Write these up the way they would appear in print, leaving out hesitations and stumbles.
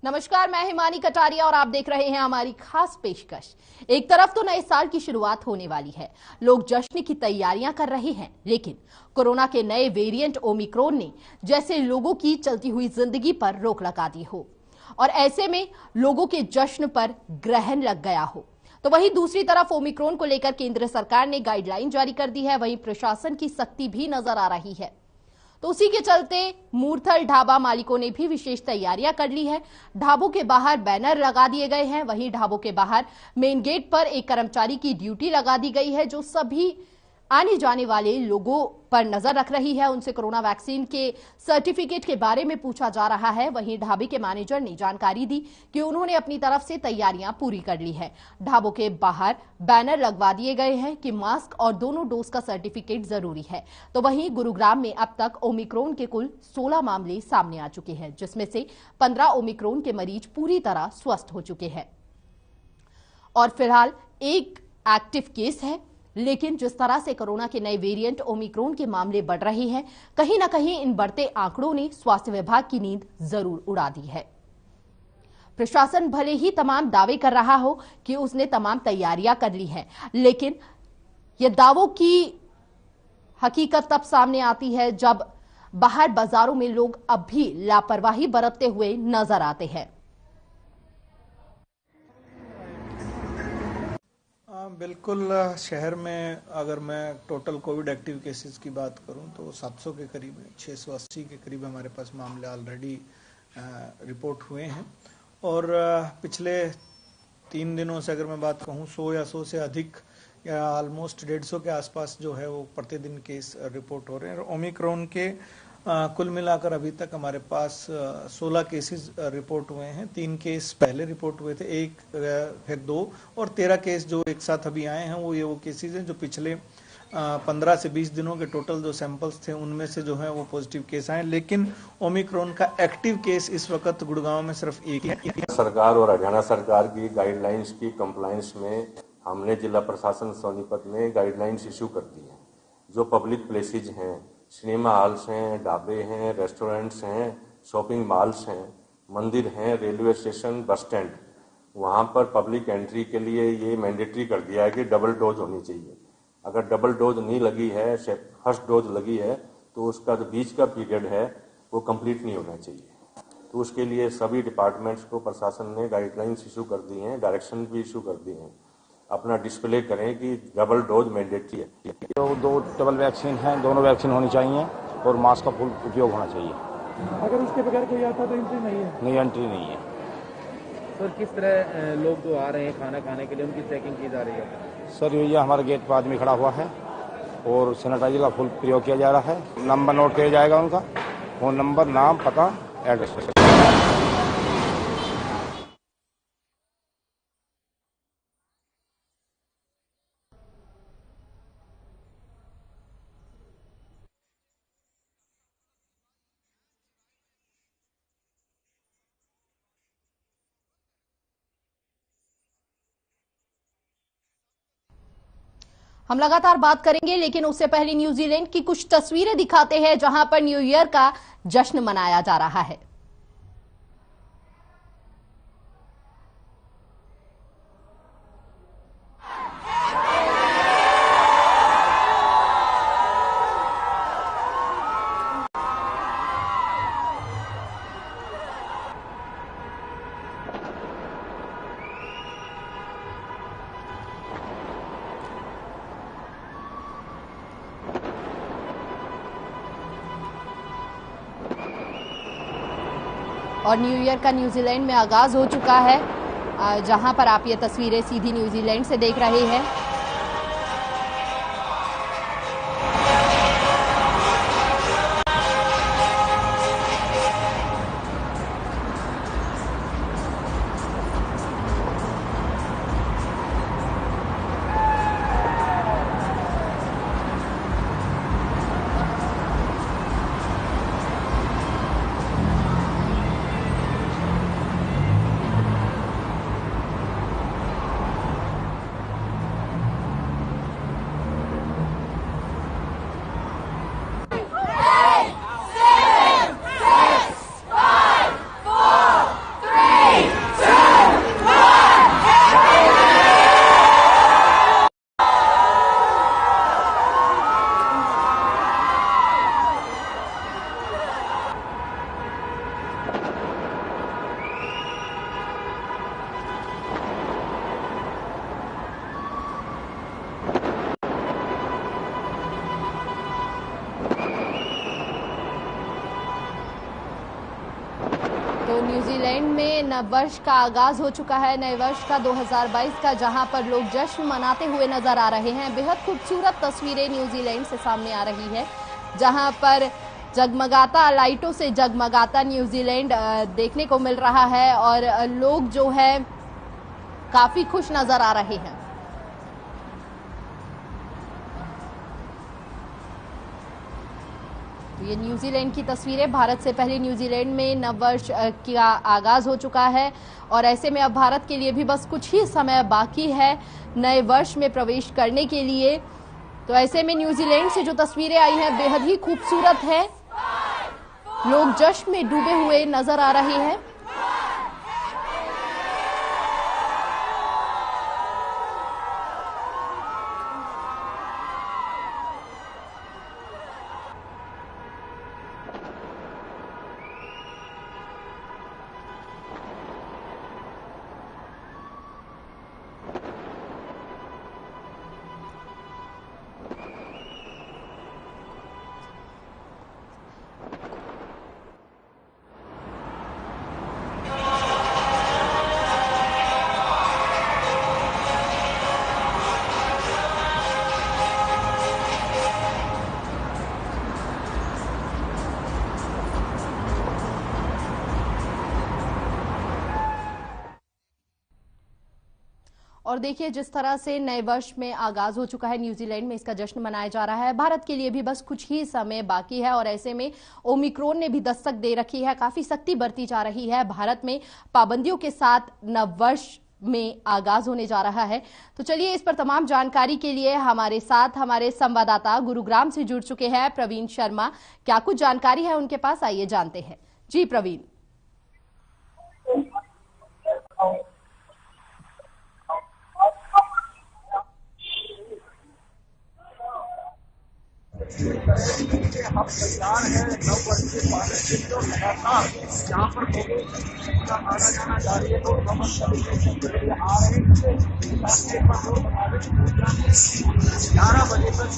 नमस्कार, मैं हिमानी कटारिया और आप देख रहे हैं हमारी खास पेशकश। एक तरफ तो नए साल की शुरुआत होने वाली है, लोग जश्न की तैयारियां कर रहे हैं, लेकिन कोरोना के नए वेरिएंट ओमिक्रॉन ने जैसे लोगों की चलती हुई जिंदगी पर रोक लगा दी हो और ऐसे में लोगों के जश्न पर ग्रहण लग गया हो। तो वहीं दूसरी तरफ ओमिक्रॉन को लेकर केंद्र सरकार ने गाइडलाइन जारी कर दी है, वहीं प्रशासन की सख्ती भी नजर आ रही है। तो उसी के चलते मूर्थल ढाबा मालिकों ने भी विशेष तैयारियां कर ली है। ढाबों के बाहर बैनर लगा दिए गए हैं, वहीं ढाबों के बाहर मेन गेट पर एक कर्मचारी की ड्यूटी लगा दी गई है जो सभी आने जाने वाले लोगों पर नजर रख रही है। उनसे कोरोना वैक्सीन के सर्टिफिकेट के बारे में पूछा जा रहा है। वहीं ढाबे के मैनेजर ने जानकारी दी कि उन्होंने अपनी तरफ से तैयारियां पूरी कर ली है। ढाबों के बाहर बैनर लगवा दिए गए हैं कि मास्क और दोनों डोज का सर्टिफिकेट जरूरी है। तो वहीं गुरुग्राम में अब तक ओमिक्रॉन के कुल 16 मामले सामने आ चुके हैं, जिसमें से 15 ओमिक्रॉन के मरीज पूरी तरह स्वस्थ हो चुके हैं और फिलहाल एक एक्टिव केस है। लेकिन जिस तरह से कोरोना के नए वेरिएंट ओमिक्रॉन के मामले बढ़ रहे हैं, कहीं ना कहीं इन बढ़ते आंकड़ों ने स्वास्थ्य विभाग की नींद जरूर उड़ा दी है। प्रशासन भले ही तमाम दावे कर रहा हो कि उसने तमाम तैयारियां कर ली हैं, लेकिन ये दावों की हकीकत तब सामने आती है जब बाहर बाजारों में लोग अब भी लापरवाही बरतते हुए नजर आते हैं। बिल्कुल, शहर में अगर मैं टोटल कोविड एक्टिव केसेस की बात करूं तो 700 के करीब, 680 के करीब हमारे पास मामले ऑलरेडी रिपोर्ट हुए हैं और पिछले 3 दिनों से अगर मैं बात कहूं 100 या 100 से अधिक या ऑलमोस्ट 150 के आसपास जो है वो प्रतिदिन केस रिपोर्ट हो रहे हैं। और ओमिक्रॉन के कुल मिलाकर अभी तक हमारे पास 16 केसेस रिपोर्ट हुए हैं। 3 केस पहले रिपोर्ट हुए थे, एक फिर 2 और 13 केस जो एक साथ अभी आए हैं वो केसेस हैं जो पिछले 15 से 20 दिनों के टोटल जो सैंपल्स थे उनमें से जो है वो पॉजिटिव केस आए। लेकिन ओमिक्रॉन का एक्टिव केस इस वक्त गुड़गांव में सिर्फ एक ही है। सरकार और हरियाणा सरकार की गाइडलाइंस की कंप्लायंस में हमने जिला प्रशासन सोनीपत में गाइडलाइंस इशू कर दी है। जो पब्लिक प्लेसेज हैं, सिनेमा हॉल्स हैं, ढाबे हैं, रेस्टोरेंट्स हैं, शॉपिंग मॉल्स हैं, मंदिर हैं, रेलवे स्टेशन, बस स्टैंड, वहाँ पर पब्लिक एंट्री के लिए ये मैंडेटरी कर दिया है कि डबल डोज होनी चाहिए। अगर डबल डोज नहीं लगी है, फर्स्ट डोज लगी है, तो उसका जो बीच का पीरियड है वो कंप्लीट नहीं होना चाहिए। तो उसके लिए सभी डिपार्टमेंट्स को प्रशासन ने गाइडलाइंस इशू कर दी हैं, डायरेक्शन भी इशू कर दी हैं। अपना डिस्प्ले करें कि डबल डोज मैंडेटरी है। तो 2 डबल वैक्सीन हैं, दोनों वैक्सीन होनी चाहिए और मास्क का फुल उपयोग होना चाहिए। अगर उसके बगैर कोई आता तो एंट्री नहीं है? नहीं, एंट्री नहीं है। सर, किस तरह लोग जो आ रहे हैं खाना खाने के लिए उनकी चेकिंग की जा रही है? सर, ये हमारे गेट पर आदमी खड़ा हुआ है और सैनिटाइजर का फुल प्रयोग किया जा रहा है। नंबर नोट किया जाएगा, उनका फोन नंबर, नाम, पता, एड्रेस। हम लगातार बात करेंगे, लेकिन उससे पहले न्यूजीलैंड की कुछ तस्वीरें दिखाते हैं जहां पर न्यू ईयर का जश्न मनाया जा रहा है। और न्यू ईयर का न्यूजीलैंड में आगाज हो चुका है, जहां पर आप ये तस्वीरें सीधी न्यूजीलैंड से देख रहे हैं। तो न्यूजीलैंड में नववर्ष का आगाज हो चुका है, नए वर्ष का 2022 का, जहां पर लोग जश्न मनाते हुए नजर आ रहे हैं। बेहद खूबसूरत तस्वीरें न्यूजीलैंड से सामने आ रही है, जहां पर जगमगाता लाइटों से जगमगाता न्यूजीलैंड देखने को मिल रहा है और लोग जो है काफी खुश नजर आ रहे हैं। ये न्यूजीलैंड की तस्वीरें। भारत से पहले न्यूजीलैंड में नववर्ष का आगाज हो चुका है और ऐसे में अब भारत के लिए भी बस कुछ ही समय बाकी है नए वर्ष में प्रवेश करने के लिए। तो ऐसे में न्यूजीलैंड से जो तस्वीरें आई हैं बेहद ही खूबसूरत है, लोग जश्न में डूबे हुए नजर आ रहे हैं। और देखिए जिस तरह से नए वर्ष में आगाज हो चुका है, न्यूजीलैंड में इसका जश्न मनाया जा रहा है। भारत के लिए भी बस कुछ ही समय बाकी है और ऐसे में ओमिक्रॉन ने भी दस्तक दे रखी है, काफी सख्ती बरती जा रही है। भारत में पाबंदियों के साथ नववर्ष में आगाज होने जा रहा है। तो चलिए इस पर तमाम जानकारी के लिए हमारे साथ हमारे संवाददाता गुरुग्राम से जुड़ चुके हैं प्रवीण शर्मा। क्या कुछ जानकारी है उनके पास, आइए जानते हैं। जी प्रवीण। हम तैयार हैं नववर्ष के पालन के लिए लगातार यहाँ पर लोगों का आना जाना जारी है। लोग नमन सेलिब्रेशन के लिए आ रहे हैं। 11 बजे तक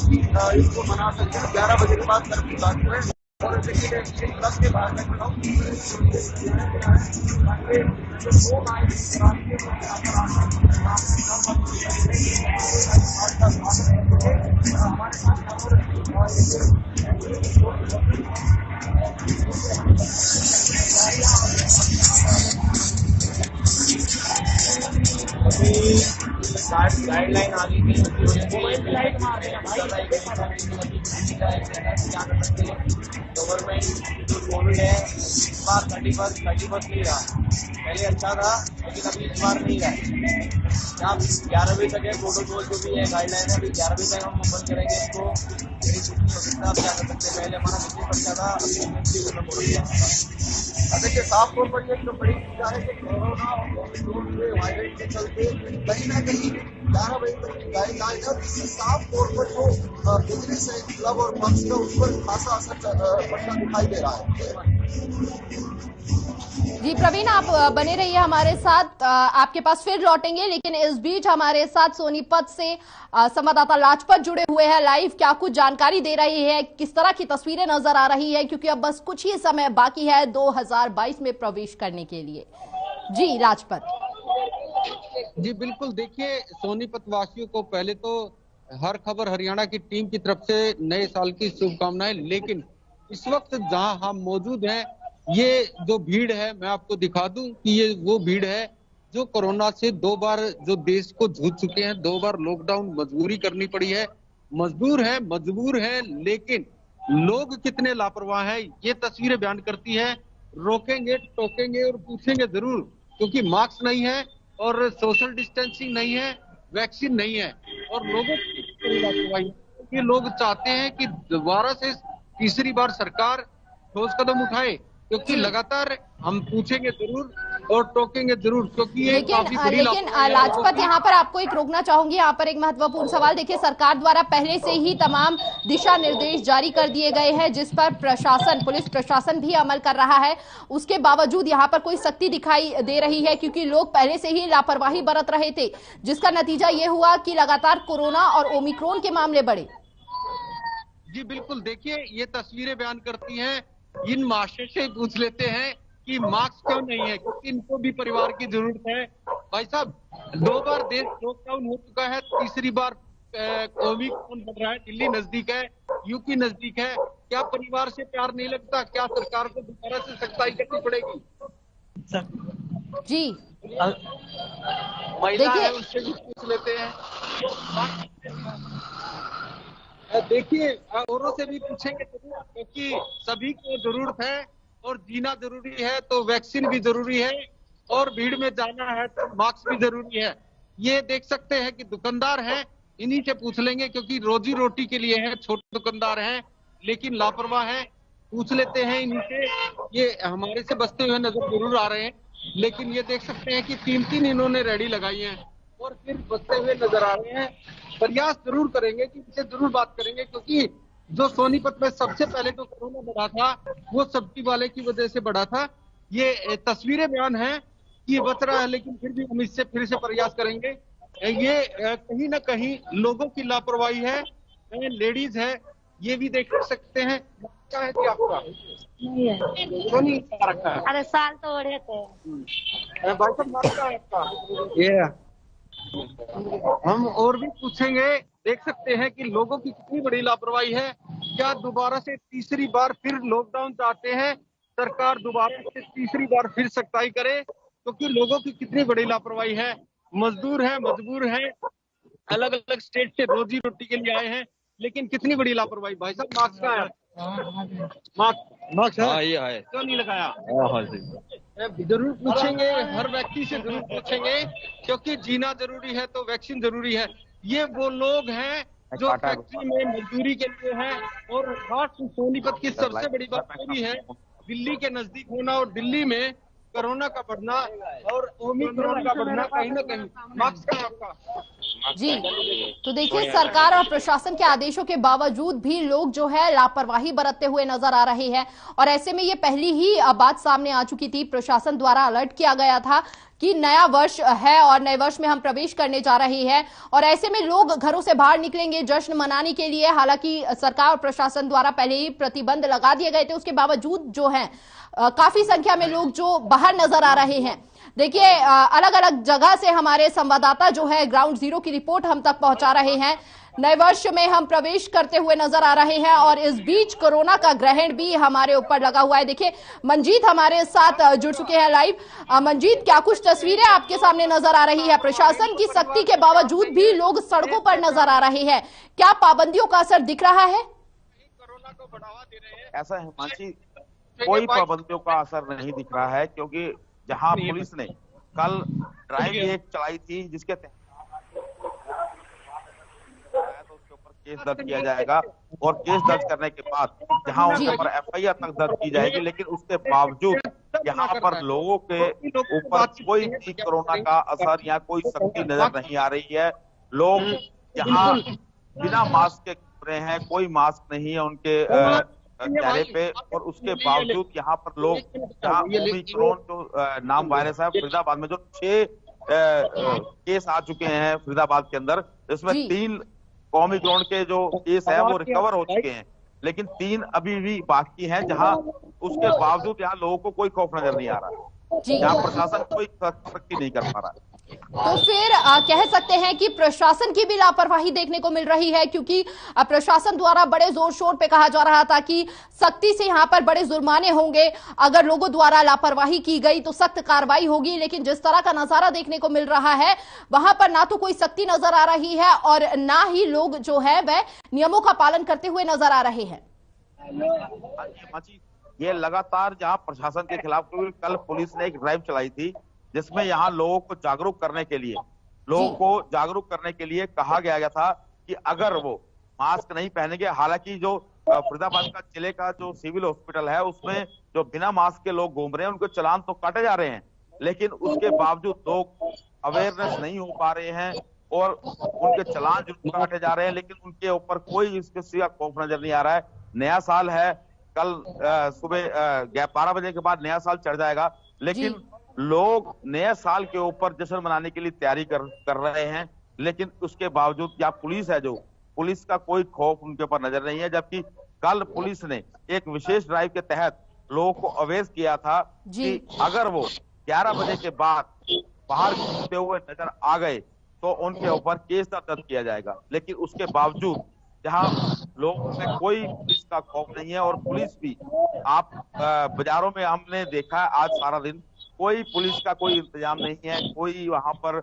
इसको मना सकते हैं। 11 बजे के बाद कर्फ्यू लागू है और देखिए क्लब के बाहर में खड़ा हूँ। हमारे साथ गाइडलाइन आ गई थी, गवर्नमेंट जो कोविड है इस बार 31 नहीं रहा। पहले अच्छा था लेकिन अभी इस बार नहीं रहा। यहाँ 11 बजे तक है प्रोटोकॉल जो भी है गाइडलाइन है, अभी 11 बजे तक हम बंद करेंगे इसको। मेरी कुछ नहीं हो सकता, आप क्या कर सकते हैं। पहले हमारा नीचे बच्चा था, अभी देखिए साफ तौर पर ये तो बड़ी चिंता है कि कोरोना और कोविड के वायरस के चलते कहीं ना कहीं 11 बजे तक की गाइडलाइन है। साफ तौर पर जो बिजनेस है क्लब और पब्स का उस पर खासा असर पड़ता दिखाई दे रहा है। जी प्रवीण, आप बने रहिए हमारे साथ, आपके पास फिर लौटेंगे। लेकिन इस बीच हमारे साथ सोनीपत से संवाददाता लाजपत जुड़े हुए हैं लाइव। क्या कुछ जानकारी दे रही है, किस तरह की तस्वीरें नजर आ रही है, क्योंकि अब बस कुछ ही समय बाकी है 2022 में प्रवेश करने के लिए। जी लाजपत। जी बिल्कुल, देखिए सोनीपत वासियों को पहले तो हर खबर हरियाणा की टीम की तरफ से नए साल की शुभकामनाएं। लेकिन इस वक्त जहां हम मौजूद हैं, ये जो भीड़ है मैं आपको दिखा दूं कि ये वो भीड़ है जो कोरोना से 2 बार जो देश को जूझ चुके हैं। 2 बार लॉकडाउन मजबूरी करनी पड़ी है, मजबूर है, लेकिन लोग कितने लापरवाह हैं ये तस्वीरें बयान करती है। रोकेंगे, टोकेंगे और पूछेंगे जरूर, क्योंकि मास्क नहीं है और सोशल डिस्टेंसिंग नहीं है, वैक्सीन नहीं है और लोगों की लापरवाही। ये लोग चाहते हैं कि दोबारा से तीसरी बार सरकार ठोस कदम उठाए, क्योंकि लगातार हम पूछेंगे जरूर और टोकेंगे जरूर, क्योंकि ये काफी बड़ी लेकिन लाजपत यहाँ पर आपको एक रोकना चाहूंगी। यहाँ पर एक महत्वपूर्ण सवाल, देखिए सरकार द्वारा पहले से ही तमाम दिशा निर्देश जारी कर दिए गए हैं जिस पर प्रशासन, पुलिस प्रशासन भी अमल कर रहा है। उसके बावजूद यहाँ पर कोई सख्ती दिखाई दे रही है, क्योंकि लोग पहले से ही लापरवाही बरत रहे थे, जिसका नतीजा ये हुआ कि लगातार कोरोना और ओमिक्रॉन के मामले बढ़े। जी बिल्कुल, देखिए ये तस्वीरें बयान करती हैं। इन मास्टर से पूछ लेते हैं कि मास्क क्यों नहीं है, क्योंकि इनको भी परिवार की जरूरत है। भाई साहब, 2 बार देश लॉकडाउन हो चुका है, तीसरी बार ओमिक्रॉन बढ़ रहा है, दिल्ली नजदीक है, यूपी नजदीक है। क्या परिवार से प्यार नहीं लगता? क्या सरकार को दोबारा से सख्ताई करनी पड़ेगी? जी महिला है, उससे भी पूछ लेते हैं। देखिए, औरों से भी पूछेंगे जरूर, क्योंकि सभी को जरूरत है और जीना जरूरी है तो वैक्सीन भी जरूरी है, और भीड़ में जाना है तो मास्क भी जरूरी है। ये देख सकते हैं कि दुकानदार हैं, इन्हीं से पूछ लेंगे, क्योंकि रोजी रोटी के लिए है, छोटे दुकानदार हैं लेकिन लापरवाह है। पूछ लेते हैं इन्हीं से। ये हमारे से बचते हुए नजर जरूर आ रहे हैं, लेकिन ये देख सकते हैं कि 3-3 इन्होंने रेडी लगाई है और फिर बचते हुए नजर आ रहे हैं। प्रयास जरूर करेंगे कि इनसे जरूर बात करेंगे, क्योंकि जो सोनीपत में सबसे पहले जो कोरोना बढ़ा था वो सब्जी वाले की वजह से बढ़ा था। ये तस्वीरें बयान है कि ये बच रहा है, लेकिन फिर भी हम इससे फिर से प्रयास करेंगे। ये कहीं ना कहीं लोगों की लापरवाही है। लेडीज है, ये भी देख सकते हैं। क्या है कि आपका नहीं है, क्यों नहीं रखा है? अरे साल तो ओढ़े थे। भाई साहब, नाम क्या है आपका? ये हम और भी पूछेंगे। देख सकते हैं कि लोगों की कितनी बड़ी लापरवाही है। क्या दोबारा से तीसरी बार फिर लॉकडाउन चाहते हैं? सरकार दोबारा से तीसरी बार फिर सख्ताई करे, क्योंकि लोगों की कितनी बड़ी लापरवाही है। मजदूर है, मजबूर है, अलग अलग स्टेट से रोजी रोटी के लिए आए हैं, लेकिन कितनी बड़ी लापरवाही। भाई साहब, मास्क का है? मास्क है? ये है। क्यों नहीं लगाया? जरूर पूछेंगे, हर व्यक्ति से जरूर पूछेंगे, क्योंकि जीना जरूरी है तो वैक्सीन जरूरी है। ये वो लोग हैं जो फैक्ट्री में मजदूरी के लिए हैं, और खास सोनीपत की सबसे बड़ी बात यही है, दिल्ली के नजदीक होना और दिल्ली में कोरोना का बढ़ना और ओमिक्रॉन का बढ़ना। कहीं ना कहीं मास्क का आपका जी, तो देखिए, सरकार और प्रशासन के आदेशों के बावजूद भी लोग जो है लापरवाही बरतते हुए नजर आ रहे हैं, और ऐसे में ये पहली ही बात सामने आ चुकी थी। प्रशासन द्वारा अलर्ट किया गया था कि नया वर्ष है और नए वर्ष में हम प्रवेश करने जा रहे हैं, और ऐसे में लोग घरों से बाहर निकलेंगे जश्न मनाने के लिए। हालांकि सरकार और प्रशासन द्वारा पहले ही प्रतिबंध लगा दिए गए थे, उसके बावजूद जो है काफी संख्या में लोग जो बाहर नजर आ रहे हैं। देखिए, अलग अलग जगह से हमारे संवाददाता जो है ग्राउंड जीरो की रिपोर्ट हम तक पहुंचा रहे हैं। नए वर्ष में हम प्रवेश करते हुए नजर आ रहे हैं, और इस बीच कोरोना का ग्रहण भी हमारे ऊपर लगा हुआ है। देखिए, मंजीत हमारे साथ जुड़ चुके हैं लाइव। मंजीत, क्या कुछ तस्वीरें आपके सामने नजर आ रही है? प्रशासन की सख्ती के बावजूद भी लोग सड़कों पर नजर आ रहे हैं, क्या पाबंदियों का असर दिख रहा है? कोरोना को बढ़ावा दे रहे हैं। ऐसा है हिमांशी, कोई पाबंदियों का असर नहीं दिख रहा है, क्योंकि जहां पुलिस ने कल ड्राइव एक चलाई थी जिसके तहत तो उसके ऊपर केस दर्ज किया जाएगा, और केस दर्ज करने के बाद जहां उसके ऊपर FIR तक दर्ज की जाएगी, लेकिन उसके बावजूद यहाँ पर लोगों के ऊपर कोई भी कोरोना का असर या कोई सख्ती नजर नहीं आ रही है। लोग यहाँ बिना मास्क के घूम रहे हैं, कोई मास्क नहीं है उनके चेहरे पे, और उसके बावजूद यहाँ पर लोग, जहाँ ओमिक्रॉन जो नाम वायरस है, फरीदाबाद में जो 6 केस आ चुके हैं फरीदाबाद के अंदर, इसमें 3 ओमिक्रॉन के जो केस है वो रिकवर हो चुके हैं, लेकिन 3 अभी भी बाकी हैं, जहां उसके बावजूद यहाँ लोगों को कोई खौफ नजर नहीं आ रहा, यहाँ प्रशासन कोई सख्ती नहीं कर पा रहा है। तो फिर कह सकते हैं कि प्रशासन की भी लापरवाही देखने को मिल रही है, क्योंकि प्रशासन द्वारा बड़े जोर शोर पे कहा जा रहा था कि सख्ती से यहाँ पर बड़े जुर्माने होंगे, अगर लोगों द्वारा लापरवाही की गई तो सख्त कार्रवाई होगी। लेकिन जिस तरह का नजारा देखने को मिल रहा है, वहां पर ना तो कोई सख्ती नजर आ रही है और ना ही लोग जो है वह नियमों का पालन करते हुए नजर आ रहे हैं। ये लगातार जहाँ प्रशासन के खिलाफ, कल पुलिस ने एक ड्राइव चलाई थी जिसमें यहाँ लोगों को जागरूक करने के लिए कहा गया था कि अगर वो मास्क नहीं पहनेंगे, हालांकि जो फरीदाबाद का जिले का जो सिविल हॉस्पिटल है उसमें जो बिना मास्क के लोग घूम रहे हैं उनके चालान तो काटे जा रहे हैं, लेकिन उसके बावजूद लोग अवेयरनेस नहीं हो पा रहे हैं और उनके चालान जरूर काटे जा रहे हैं, लेकिन उनके ऊपर कोई किसी का खौफ नजर नहीं आ रहा है। नया साल है, कल सुबह 12 बजे के बाद नया साल चढ़ जाएगा, लेकिन लोग नए साल के ऊपर जश्न मनाने के लिए तैयारी कर रहे हैं, लेकिन उसके बावजूद या पुलिस है जो पुलिस का कोई खौफ उनके ऊपर नजर नहीं है। जबकि कल पुलिस ने एक विशेष ड्राइव के तहत लोगों को अवेयर किया था कि अगर वो 11 बजे के बाद बाहर घूमते हुए नजर आ गए तो उनके ऊपर केस दर्ज किया जाएगा। लेकिन उसके बावजूद जहां लोगों में कोई पुलिस का खौफ नहीं है, और पुलिस भी आप बाजारों में हमने देखा आज सारा दिन कोई पुलिस का कोई इंतजाम नहीं है, कोई वहां पर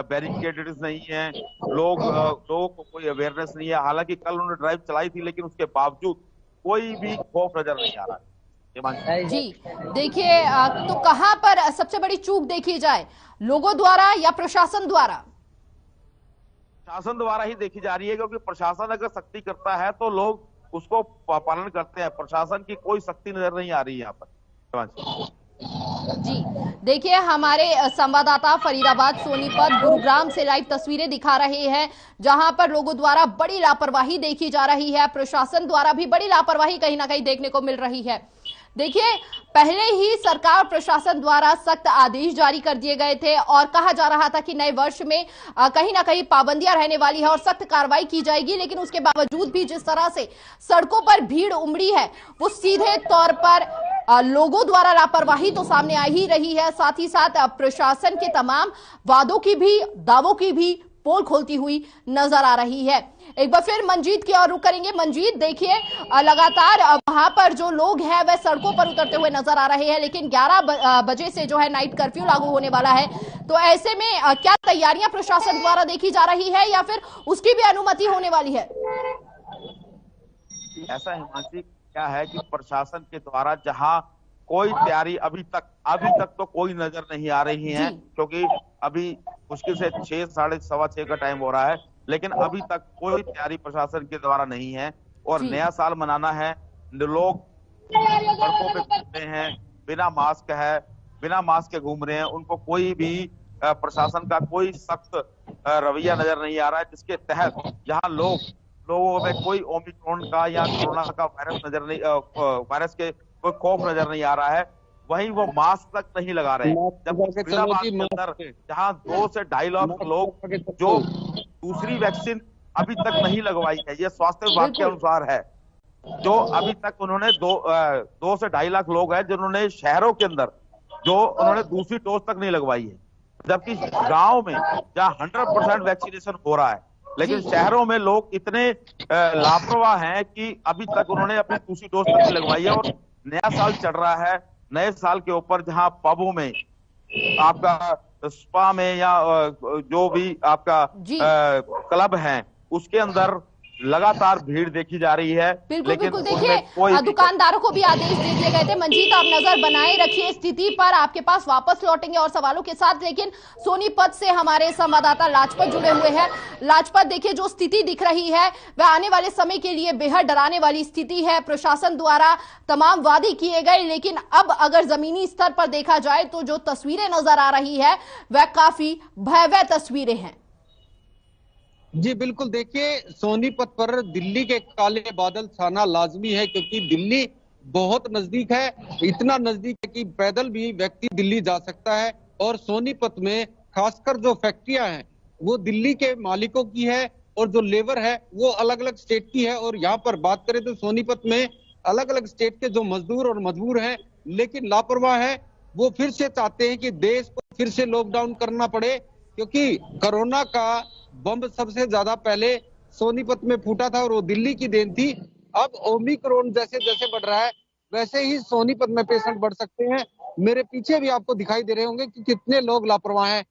बैरिकेड्स नहीं है, लोगों को कोई अवेयरनेस नहीं है। हालांकि कल उन्होंने ड्राइव चलाई थी, लेकिन उसके बावजूद कोई भी खौफ नजर नहीं आ रहा है। जी देखिए, तो कहां पर सबसे बड़ी चूक देखी जाए, लोगों द्वारा या प्रशासन द्वारा? प्रशासन द्वारा ही देखी जा रही है, क्योंकि प्रशासन अगर सख्ती करता है तो लोग उसको पालन करते हैं। प्रशासन की कोई सख्ती नजर नहीं आ रही है यहाँ पर। जी देखिए, हमारे संवाददाता फरीदाबाद, सोनीपत, गुरुग्राम से लाइव तस्वीरें दिखा रहे हैं, जहां पर लोगों द्वारा बड़ी लापरवाही देखी जा रही है, प्रशासन द्वारा भी बड़ी लापरवाही कहीं ना कहीं देखने को मिल रही है। देखिए, पहले ही सरकार प्रशासन द्वारा सख्त आदेश जारी कर दिए गए थे और कहा जा रहा था कि नए वर्ष में कहीं ना कहीं पाबंदियां रहने वाली है और सख्त कार्रवाई की जाएगी, लेकिन उसके बावजूद भी जिस तरह से सड़कों पर भीड़ उमड़ी है, वो सीधे तौर पर लोगों द्वारा लापरवाही तो सामने आ ही रही है, साथ ही साथ प्रशासन के तमाम वादों की भी, दावों की भी पोल खोलती हुई नजर आ रही है। एक बार फिर मंजीत की ओर रुख करेंगे। मंजीत, देखिए लगातार वहां पर जो लोग हैं वह सड़कों पर उतरते हुए नजर आ रहे हैं, लेकिन 11 बजे से जो है नाइट कर्फ्यू लागू होने वाला है, तो ऐसे में क्या तैयारियां प्रशासन द्वारा देखी जा रही है या फिर उसकी भी अनुमति होने वाली है? ऐसा हिमांशी क्या है कि प्रशासन के द्वारा जहां कोई तैयारी अभी तक तो कोई नजर नहीं आ रही है, क्योंकि अभी मुश्किल से 6, साढ़े 6:15 का टाइम हो रहा है, लेकिन अभी तक कोई तैयारी प्रशासन के द्वारा नहीं है। और नया साल मनाना है, लोग सड़कों पे घूमते हैं, बिना मास्क के घूम रहे हैं, उनको कोई भी प्रशासन का कोई सख्त रवैया नजर नहीं आ रहा है, जिसके तहत जहां लोगों में कोई ओमिक्रॉन का या कोरोना का वायरस के कोई खौफ नजर नहीं आ रहा है, वहीं वो मास्क तक नहीं लगा रहे। जब फरीदाबाद के अंदर जहां 2 से 2.5 लाख लोग जो दूसरी वैक्सीन अभी तक नहीं लगवाई है, ये स्वास्थ्य विभाग के अनुसार है, जो अभी तक उन्होंने 2 से 2.5 लाख लोग हैं जिन्होंने शहरों के अंदर जो उन्होंने दूसरी डोज तक नहीं लगवाई है, जबकि गांव में जहां 100% वैक्सीनेशन हो रहा है, लेकिन शहरों में लोग इतने लापरवाह हैं कि अभी तक उन्होंने अपनी दूसरी डोज तक नहीं लगवाई है। और नया साल चल रहा है, नए साल के ऊपर जहां पबों में, आपका स्पा में या जो भी आपका क्लब है, उसके अंदर लगातार भीड़ देखी जा रही है। बिल्कुल देखिए, दुकानदारों को भी आदेश दे दिए गए थे। मंजीत, आप नजर बनाए रखिए स्थिति पर, आपके पास वापस लौटेंगे और सवालों के साथ। लेकिन सोनीपत से हमारे संवाददाता लाजपत जुड़े हुए हैं। लाजपत, देखिए जो स्थिति दिख रही है वह आने वाले समय के लिए बेहद डराने वाली स्थिति है। प्रशासन द्वारा तमाम वादे किए गए, लेकिन अब अगर जमीनी स्तर पर देखा जाए तो जो तस्वीरें नजर आ रही है वह काफी भयावह तस्वीरें हैं। जी बिल्कुल, देखिए सोनीपत पर दिल्ली के काले बादल छाना लाजमी है, क्योंकि दिल्ली बहुत नजदीक है, इतना नजदीक है कि पैदल भी व्यक्ति दिल्ली जा सकता है। और सोनीपत में खासकर जो फैक्ट्रियां हैं वो दिल्ली के मालिकों की है और जो लेबर है वो अलग अलग स्टेट की है। और यहाँ पर बात करें तो सोनीपत में अलग अलग स्टेट के जो मजदूर और मजबूर हैं लेकिन लापरवाह है, वो फिर से चाहते हैं कि देश को फिर से लॉकडाउन करना पड़े, क्योंकि कोरोना का बम सबसे ज्यादा पहले सोनीपत में फूटा था और वो दिल्ली की देन थी। अब ओमिक्रॉन जैसे जैसे बढ़ रहा है वैसे ही सोनीपत में पेशेंट बढ़ सकते हैं। मेरे पीछे भी आपको दिखाई दे रहे होंगे कि कितने लोग लापरवाह हैं,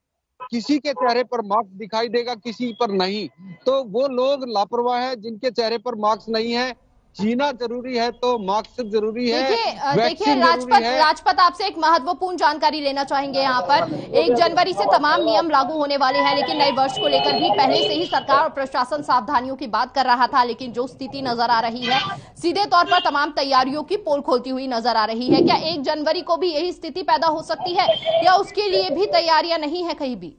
किसी के चेहरे पर मास्क दिखाई देगा, किसी पर नहीं। तो वो लोग लापरवाह है जिनके चेहरे पर मास्क नहीं है। जीना जरूरी है तो मास्क जरूरी है। देखिए लाजपत, आपसे एक महत्वपूर्ण जानकारी लेना चाहेंगे। यहाँ पर 1 जनवरी से तमाम नियम लागू होने वाले हैं, लेकिन नए वर्ष को लेकर भी पहले से ही सरकार और प्रशासन सावधानियों की बात कर रहा था, लेकिन जो स्थिति नजर आ रही है सीधे तौर पर तमाम तैयारियों की पोल खोलती हुई नजर आ रही है। क्या 1 जनवरी को भी यही स्थिति पैदा हो सकती है या उसके लिए भी तैयारियां नहीं है कहीं भी?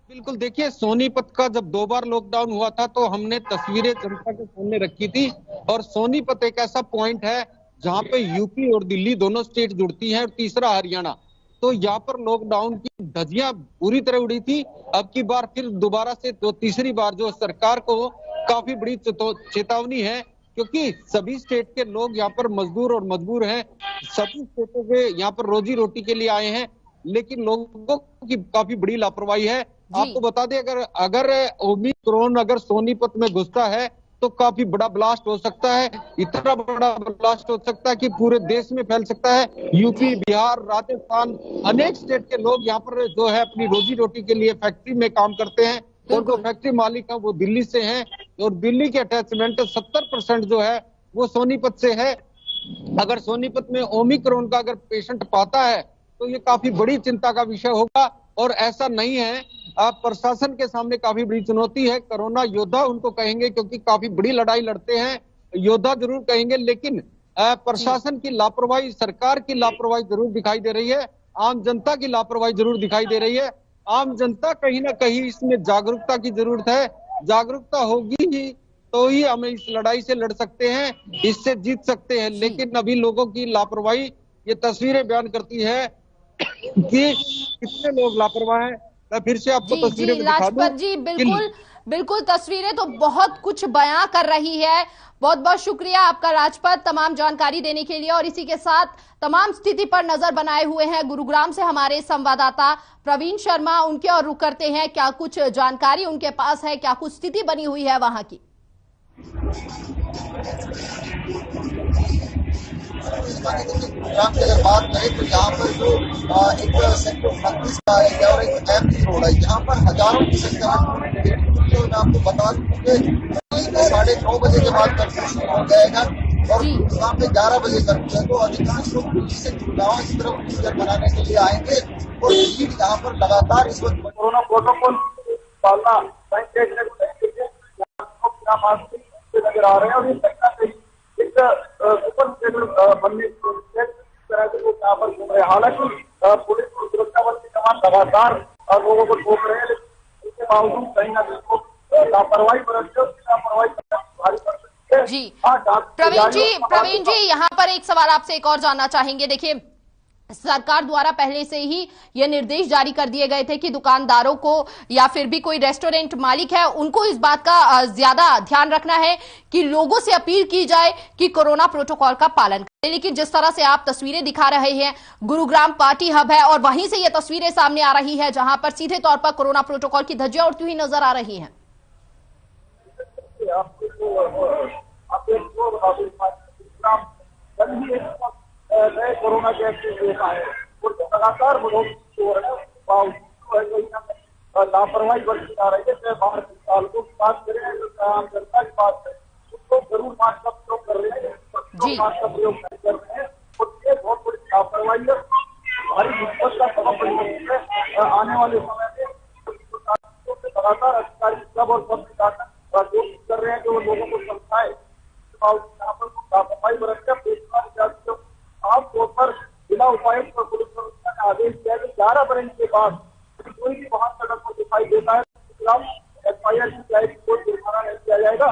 बिल्कुल, देखिए सोनीपत का जब 2 बार लॉकडाउन हुआ था तो हमने तस्वीरें जनता के सामने रखी थी। और सोनीपत एक ऐसा पॉइंट है जहां पे यूपी और दिल्ली दोनों स्टेट जुड़ती हैं और तीसरा हरियाणा। तो यहाँ पर लॉकडाउन की धज्जियां पूरी तरह उड़ी थी। अब की बार फिर दोबारा से तीसरी बार जो सरकार को काफी बड़ी चेतावनी है क्योंकि सभी स्टेट के लोग यहाँ पर मजदूर और मजबूर हैं, सभी स्टेटों के यहाँ पर रोजी रोटी के लिए आए हैं, लेकिन लोगों की काफी बड़ी लापरवाही है। आपको बता दें, अगर ओमिक्रॉन अगर सोनीपत में घुसता है तो काफी बड़ा ब्लास्ट हो सकता है, इतना बड़ा ब्लास्ट हो सकता है कि पूरे देश में फैल सकता है। यूपी, बिहार, राजस्थान, अनेक स्टेट के लोग यहाँ पर जो है अपनी रोजी रोटी के लिए फैक्ट्री में काम करते हैं, और जो फैक्ट्री मालिक है वो दिल्ली से हैं, और दिल्ली के अटैचमेंट 70% जो है वो सोनीपत से है। अगर सोनीपत में ओमिक्रॉन का अगर पेशेंट पाता है तो ये काफी बड़ी चिंता का विषय होगा, और ऐसा नहीं है, प्रशासन के सामने काफी बड़ी चुनौती है। कोरोना योद्धा उनको कहेंगे क्योंकि काफी बड़ी लड़ाई लड़ते हैं, योद्धा जरूर कहेंगे, लेकिन प्रशासन की लापरवाही, सरकार की लापरवाही जरूर दिखाई दे रही है, आम जनता की लापरवाही जरूर दिखाई दे रही है। आम जनता कहीं ना कहीं इसमें जागरूकता की जरूरत है, जागरूकता होगी ही तो ही हम इस लड़ाई से लड़ सकते हैं, इससे जीत सकते हैं। लेकिन अभी लोगों की लापरवाही ये तस्वीरें बयान करती है कि कितने लोग लापरवाह हैं। मैं फिर से आपको तस्वीरें दिखा दूं। लाजपत जी, बिल्कुल तस्वीरें तो बहुत कुछ बयां कर रही है। बहुत बहुत शुक्रिया आपका राजपत, तमाम जानकारी देने के लिए। और इसी के साथ तमाम स्थिति पर नजर बनाए हुए हैं गुरुग्राम से हमारे संवाददाता प्रवीण शर्मा, उनके और रुक करते हैं क्या कुछ जानकारी उनके पास है, क्या कुछ स्थिति बनी हुई है वहां की। गुरुग्राम की अगर बात करें तो यहाँ पर जो एक सेक्टर 29 का एरिया और एक एमपी रोड है, यहाँ पर हजारों की संख्या में मैं आपको बता दूं कि 9:30 बजे के बाद कर्फ्यू शुरू हो जाएगा, और यहाँ पे 11 बजे कर्फ्यू है। तो अधिकांश लोग दिल्ली से गुरुग्राम की तरफ न्यू मनाने के लिए आएंगे, और भीड़ यहाँ पर लगातार इस वक्त कोरोना प्रोटोकॉल पालना देखने को नजर आ रहे हैं, और ये कहीं ना कहीं बनने तरह से लोग यहाँ पर घूम रहे हैं। हालांकि पुलिस और सुरक्षा बल के जवान लगातार लोगों को रोक रहे हैं, लेकिन इसके बावजूद कहीं ना कहीं लापरवाही बरतते हैं, लापरवाही भारी पड़ सकती है। जी प्रवीण जी, यहाँ पर एक सवाल आपसे एक और जानना चाहेंगे। देखिए, सरकार द्वारा पहले से ही ये निर्देश जारी कर दिए गए थे कि दुकानदारों को या फिर भी कोई रेस्टोरेंट मालिक है उनको इस बात का ज्यादा ध्यान रखना है कि लोगों से अपील की जाए कि कोरोना प्रोटोकॉल का पालन करें। लेकिन जिस तरह से आप तस्वीरें दिखा रहे हैं, गुरुग्राम पार्टी हब है और वहीं से ये तस्वीरें सामने आ रही है जहां पर सीधे तौर पर कोरोना प्रोटोकॉल की धज्जियां उड़ती हुई नजर आ रही है। नए कोरोना के केस आए और लगातार बढ़ोतरी हो रही है, लापरवाही बरती जा रही है। चाहे बाहर के चालकों की बात करें, आम जनता की बात करें, उसको जरूर मास्क का प्रयोग कर रहे हैं, मास्क का प्रयोग नहीं कर रहे हैं, और ये बहुत बड़ी लापरवाही है, भारी दिक्कत का सबब बन सकती है। आने वाले समय में लगातार अधिकारी सब और सब मिलाकर कोशिश कर रहे हैं कि वो लोगों को समझाए, यहाँ पर लापरवाही बरतते आमतौर पर जिला उपायुक्त और पुलिस ने आदेश दिया कि 11 बजे के बाद कोई भी वाहन सड़क पर दिखाई देता है तो FIR की जाएगी, कोई जुर्माना नहीं किया जाएगा,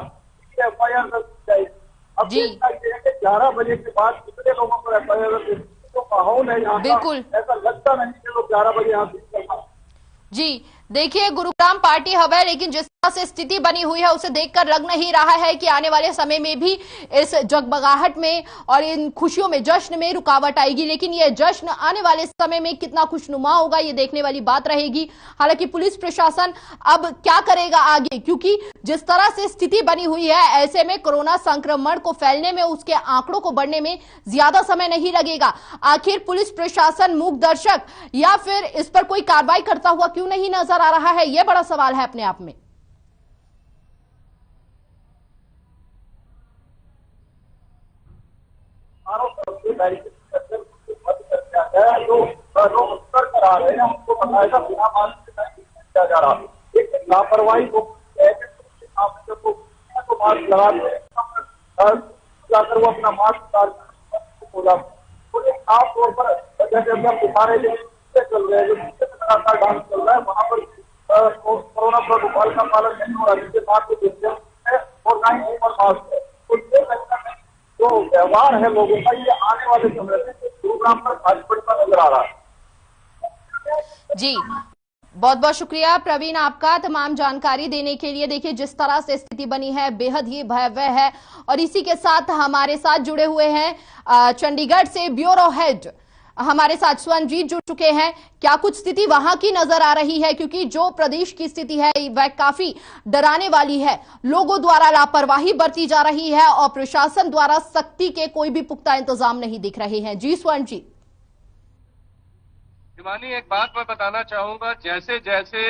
FIR दर्ज की जाएगी। अब दिखाई दे कि 11 बजे के बाद कितने लोगों को FIR दर्ज, तो माहौल है यहाँ का, ऐसा लगता नहीं कि लोग 11 बजे यहाँ से। जी देखिए, गुरुग्राम पार्टी हब है, लेकिन जिस तरह से स्थिति बनी हुई है उसे देखकर लग नहीं रहा है कि आने वाले समय में भी इस जगमगाहट में और इन खुशियों में, जश्न में रुकावट आएगी। लेकिन ये जश्न आने वाले समय में कितना खुशनुमा होगा ये देखने वाली बात रहेगी। हालांकि पुलिस प्रशासन अब क्या करेगा आगे, क्योंकि जिस तरह से स्थिति बनी हुई है ऐसे में कोरोना संक्रमण को फैलने में, उसके आंकड़ों को बढ़ने में ज्यादा समय नहीं लगेगा। आखिर पुलिस प्रशासन मूक दर्शक या फिर इस पर कोई कार्रवाई करता हुआ क्यों नहीं नजर आ रहा है, यह बड़ा सवाल है अपने आप में। लापरवाही को मास्क लगाकर वो अपना मास्क बोला, आमतौर पर जैसे हम दिखा रहे थे चल रहे हैं, लगातार डांस चल रहा है, वहाँ पर कोरोना प्रोटोकॉल का पालन नहीं हो रहा, जिसके बाद है और ना ही उम्र मास्क है। तो ये जो व्यवहार है लोगों का, ये आने वाले समय में गुरुग्राम पर भारी पड़ता नजर आ रहा है। जी बहुत बहुत शुक्रिया प्रवीण आपका तमाम जानकारी देने के लिए। देखिए जिस तरह से स्थिति बनी है बेहद ही भयावह है। और इसी के साथ हमारे साथ जुड़े हुए हैं चंडीगढ़ से ब्यूरो हेड हमारे साथ स्वनजीत जुड़ चुके हैं। क्या कुछ स्थिति वहां की नजर आ रही है, क्योंकि जो प्रदेश की स्थिति है वह काफी डराने वाली है। लोगों द्वारा लापरवाही बरती जा रही है और प्रशासन द्वारा सख्ती के कोई भी पुख्ता इंतजाम नहीं दिख रहे हैं। जी स्वनजीत। शिवानी, एक बात मैं बताना चाहूंगा, जैसे जैसे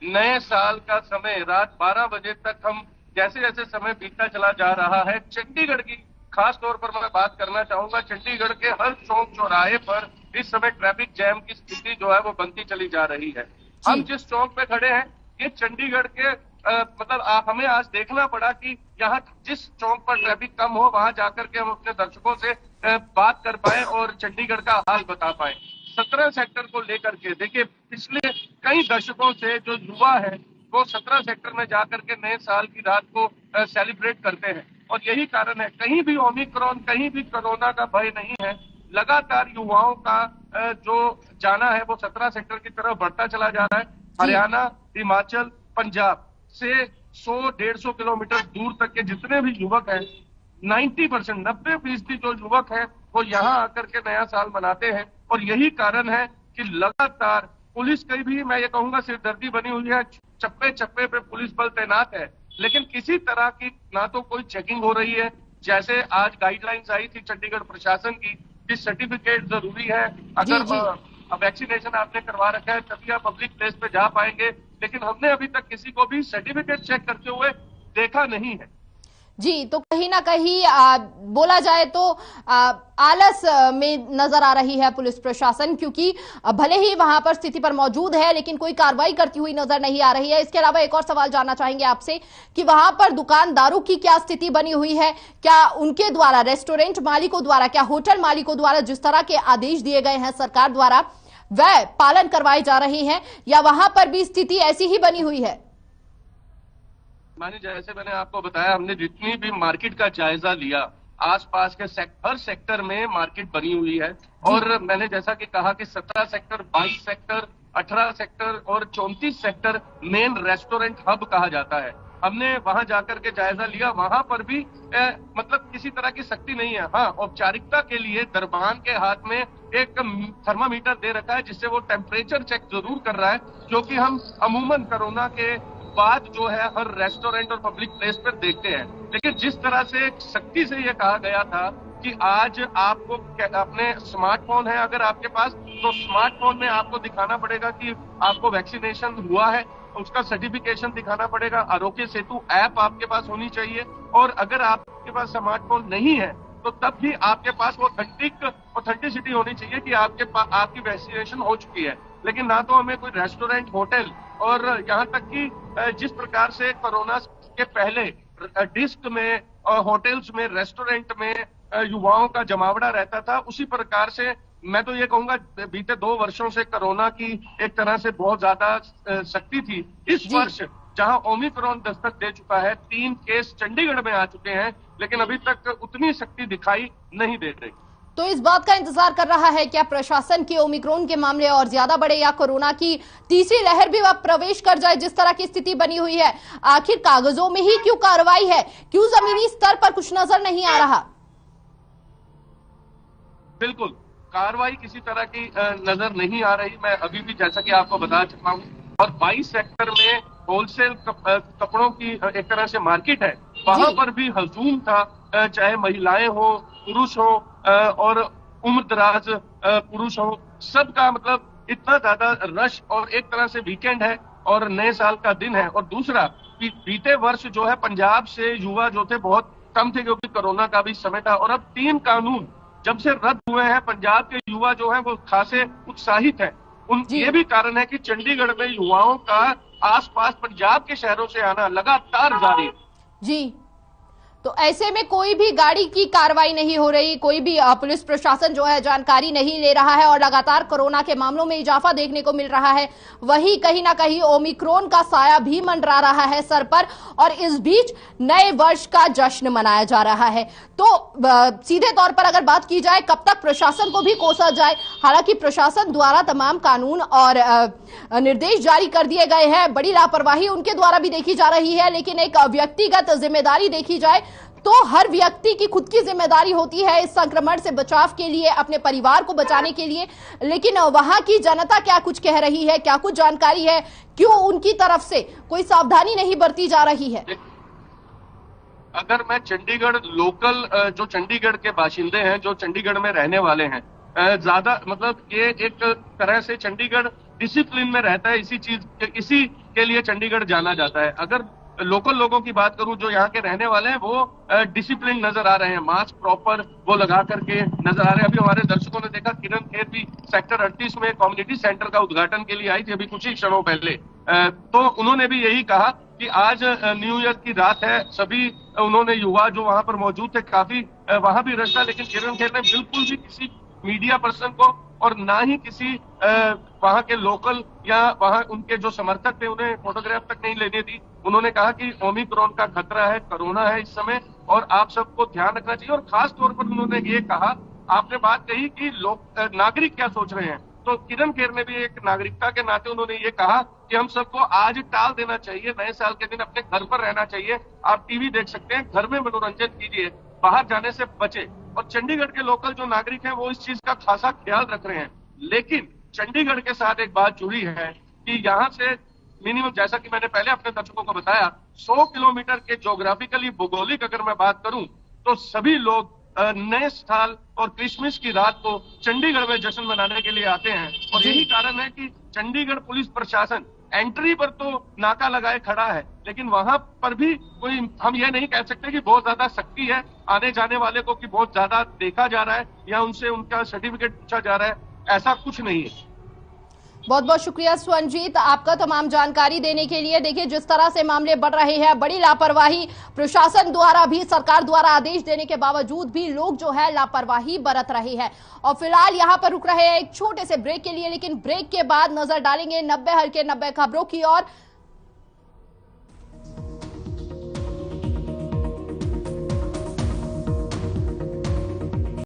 नए साल का समय रात 12 बजे तक हम जैसे जैसे समय बीतता चला जा रहा है, चंडीगढ़ की खास तौर पर मैं बात करना चाहूंगा। चंडीगढ़ के हर चौक चौराहे पर इस समय ट्रैफिक जैम की स्थिति जो है वो बनती चली जा रही है। हम जिस चौक पे खड़े हैं ये चंडीगढ़ के हमें आज देखना पड़ा कि यहाँ जिस चौक पर ट्रैफिक कम हो वहां जाकर के हम अपने दर्शकों से बात कर पाए और चंडीगढ़ का हाल बता पाए। 17 सेक्टर को लेकर के देखिए, पिछले कई दशकों से जो युवा है वो 17 सेक्टर में जाकर के नए साल की रात को सेलिब्रेट करते हैं और यही कारण है, कहीं भी ओमिक्रॉन, कहीं भी कोरोना का भय नहीं है। लगातार युवाओं का जो जाना है वो 17 सेक्टर की तरफ बढ़ता चला जा रहा है। हरियाणा, हिमाचल, पंजाब से 100-150 किलोमीटर दूर तक के जितने भी युवक हैं, 90% जो युवक हैं वो यहाँ आकर के नया साल मनाते हैं। और यही कारण है कि लगातार पुलिस की भी मैं ये कहूंगा सिरदर्दी बनी हुई है। चप्पे चप्पे पे पुलिस बल तैनात है, लेकिन किसी तरह की ना तो कोई चेकिंग हो रही है। जैसे आज गाइडलाइंस आई थी चंडीगढ़ प्रशासन की कि सर्टिफिकेट जरूरी है, अगर वैक्सीनेशन आपने करवा रखा है तभी आप पब्लिक प्लेस पे जा पाएंगे, लेकिन हमने अभी तक किसी को भी सर्टिफिकेट चेक करते हुए देखा नहीं है। जी, तो कहीं ना कहीं बोला जाए तो आलस में नजर आ रही है पुलिस प्रशासन, क्योंकि भले ही वहां पर स्थिति पर मौजूद है लेकिन कोई कार्रवाई करती हुई नजर नहीं आ रही है। इसके अलावा एक और सवाल जानना चाहेंगे आपसे कि वहां पर दुकानदारों की क्या स्थिति बनी हुई है? क्या उनके द्वारा, रेस्टोरेंट मालिकों द्वारा, क्या होटल मालिकों द्वारा जिस तरह के आदेश दिए गए हैं सरकार द्वारा वह पालन करवाए जा रहे हैं, या वहां पर भी स्थिति ऐसी ही बनी हुई है? मानी, जैसे मैंने आपको बताया, हमने जितनी भी मार्केट का जायजा लिया, आसपास के हर सेक्टर में मार्केट बनी हुई है। और मैंने जैसा कि कहा कि 17 सेक्टर, 22 सेक्टर, 18 सेक्टर और 34 सेक्टर मेन रेस्टोरेंट हब कहा जाता है। हमने वहां जाकर के जायजा लिया, वहां पर भी मतलब किसी तरह की सख्ती नहीं है। हाँ, औपचारिकता के लिए दरबान के हाथ में एक थर्मामीटर दे रखा है जिससे वो टेम्परेचर चेक जरूर कर रहा है, जो कि हम अमूमन कोरोना के बाद जो है हर रेस्टोरेंट और पब्लिक प्लेस पर देखते हैं। लेकिन जिस तरह से सख्ती से ये कहा गया था कि आज आपको अपने स्मार्टफोन है अगर आपके पास, तो स्मार्टफोन में आपको दिखाना पड़ेगा कि आपको वैक्सीनेशन हुआ है, उसका सर्टिफिकेशन दिखाना पड़ेगा। आरोग्य सेतु ऐप आपके पास होनी चाहिए, और अगर आपके पास स्मार्टफोन नहीं है तो तब भी आपके पास वो ऑथेंटिसिटी होनी चाहिए कि आपकी वैक्सीनेशन हो चुकी है। लेकिन ना तो हमें कोई रेस्टोरेंट, होटल, और यहाँ तक कि जिस प्रकार से कोरोना के पहले डिस्क में, होटल्स में, रेस्टोरेंट में युवाओं का जमावड़ा रहता था, उसी प्रकार से मैं तो ये कहूंगा बीते 2 वर्षों से कोरोना की एक तरह से बहुत ज्यादा सख्ती थी। इस वर्ष जहां ओमिक्रॉन दस्तक दे चुका है, 3 केस चंडीगढ़ में आ चुके हैं, लेकिन अभी तक उतनी सख्ती दिखाई नहीं दे रही। तो इस बात का इंतजार कर रहा है क्या प्रशासन की ओमिक्रॉन के मामले और ज्यादा बढ़े, या कोरोना की तीसरी लहर भी वह प्रवेश कर जाए? जिस तरह की स्थिति बनी हुई है, आखिर कागजों में ही क्यों कार्रवाई है, क्यों जमीनी स्तर पर कुछ नजर नहीं आ रहा? बिल्कुल, कार्रवाई किसी तरह की नजर नहीं आ रही। मैं अभी भी जैसा कि आपको बता चुका हूँ, और 22 सेक्टर में होलसेल कपड़ों की एक तरह से मार्केट है, वहां पर भी हजूम था, चाहे महिलाएं हो, पुरुष हो और उम्रदराज पुरुष हो, सबका मतलब इतना ज्यादा रश, और एक तरह से वीकेंड है और नए साल का दिन है। और दूसरा, बीते वर्ष जो है पंजाब से युवा जो थे बहुत कम थे, क्योंकि कोरोना का भी समय था, और अब 3 कानून जब से रद्द हुए हैं, पंजाब के युवा जो है वो खासे उत्साहित है। ये भी कारण है कि चंडीगढ़ में युवाओं का आसपास पंजाब के शहरों से आना लगातार जारी है। जी, तो ऐसे में कोई भी गाड़ी की कार्रवाई नहीं हो रही, कोई भी पुलिस प्रशासन जो है जानकारी नहीं ले रहा है और लगातार कोरोना के मामलों में इजाफा देखने को मिल रहा है। वहीं कहीं ना कहीं ओमिक्रॉन का साया भी मंडरा रहा है सर पर, और इस बीच नए वर्ष का जश्न मनाया जा रहा है। तो सीधे तौर पर अगर बात की जाए कब तक प्रशासन को भी कोसा जाए, हालांकि प्रशासन द्वारा तमाम कानून और निर्देश जारी कर दिए गए हैं, बड़ी लापरवाही उनके द्वारा भी देखी जा रही है, लेकिन एक व्यक्तिगत जिम्मेदारी देखी जाए तो हर व्यक्ति की खुद की जिम्मेदारी होती है इस संक्रमण से बचाव के लिए, अपने परिवार को बचाने के लिए। लेकिन वहां की जनता क्या कुछ कह रही है, क्या कुछ जानकारी है, क्यों उनकी तरफ से कोई सावधानी नहीं बरती जा रही है? अगर मैं चंडीगढ़ लोकल जो चंडीगढ़ के बाशिंदे हैं, जो चंडीगढ़ में रहने वाले हैं, ज्यादा मतलब ये एक तरह से चंडीगढ़ डिसिप्लिन में रहता है, इसी के लिए चंडीगढ़ जाना जाता है। अगर लोकल लोगों की बात करूं जो यहाँ के रहने वाले हैं, वो डिसिप्लिन नजर आ रहे हैं, मास्क प्रॉपर वो लगा करके नजर आ रहे हैं। अभी हमारे दर्शकों ने देखा किरण खेर भी सेक्टर 38 में कम्युनिटी सेंटर का उद्घाटन के लिए आई थी अभी कुछ ही क्षणों पहले। तो उन्होंने भी यही कहा कि आज न्यू ईयर की रात है, सभी उन्होंने युवा जो वहां पर मौजूद थे, काफी वहां भी रश था, लेकिन किरण खेर ने बिल्कुल भी किसी मीडिया पर्सन को और ना ही किसी वहां के लोकल या वहां उनके जो समर्थक थे उन्हें फोटोग्राफ तक नहीं लेने दी। उन्होंने कहा कि ओमिक्रॉन का खतरा है, कोरोना है इस समय, और आप सबको ध्यान रखना चाहिए। और खास तौर पर उन्होंने ये कहा, आपने बात कही कि लोग नागरिक क्या सोच रहे हैं, तो किरण खेर ने भी एक नागरिकता के नाते उन्होंने ये कहा कि हम सबको आज टाल देना चाहिए, नए साल के दिन अपने घर पर रहना चाहिए। आप टीवी देख सकते हैं, घर में मनोरंजन कीजिए, बाहर जाने से बचे। और चंडीगढ़ के लोकल जो नागरिक हैं वो इस चीज का खासा ख्याल रख रहे हैं। लेकिन चंडीगढ़ के साथ एक बात जुड़ी है कि यहाँ से मिनिमम, जैसा कि मैंने पहले अपने दर्शकों को बताया, 100 किलोमीटर के ज्योग्राफिकली भौगोलिक अगर मैं बात करूं तो सभी लोग नए साल और क्रिसमस की रात को चंडीगढ़ में जश्न मनाने के लिए आते हैं। और यही कारण है कि चंडीगढ़ पुलिस प्रशासन एंट्री पर तो नाका लगाए खड़ा है, लेकिन वहां पर भी कोई, हम ये नहीं कह सकते कि बहुत ज्यादा सख्ती है आने जाने वाले को, कि बहुत ज्यादा देखा जा रहा है या उनसे उनका सर्टिफिकेट पूछा जा रहा है, ऐसा कुछ नहीं है। बहुत बहुत शुक्रिया स्वनजीत आपका तमाम जानकारी देने के लिए। देखिए जिस तरह से मामले बढ़ रहे हैं, बड़ी लापरवाही प्रशासन द्वारा भी, सरकार द्वारा आदेश देने के बावजूद भी लोग जो है लापरवाही बरत रहे हैं। और फिलहाल यहां पर रुक रहे हैं एक छोटे से ब्रेक के लिए, लेकिन ब्रेक के बाद नजर डालेंगे 90 हल्के 90 खबरों की ओर।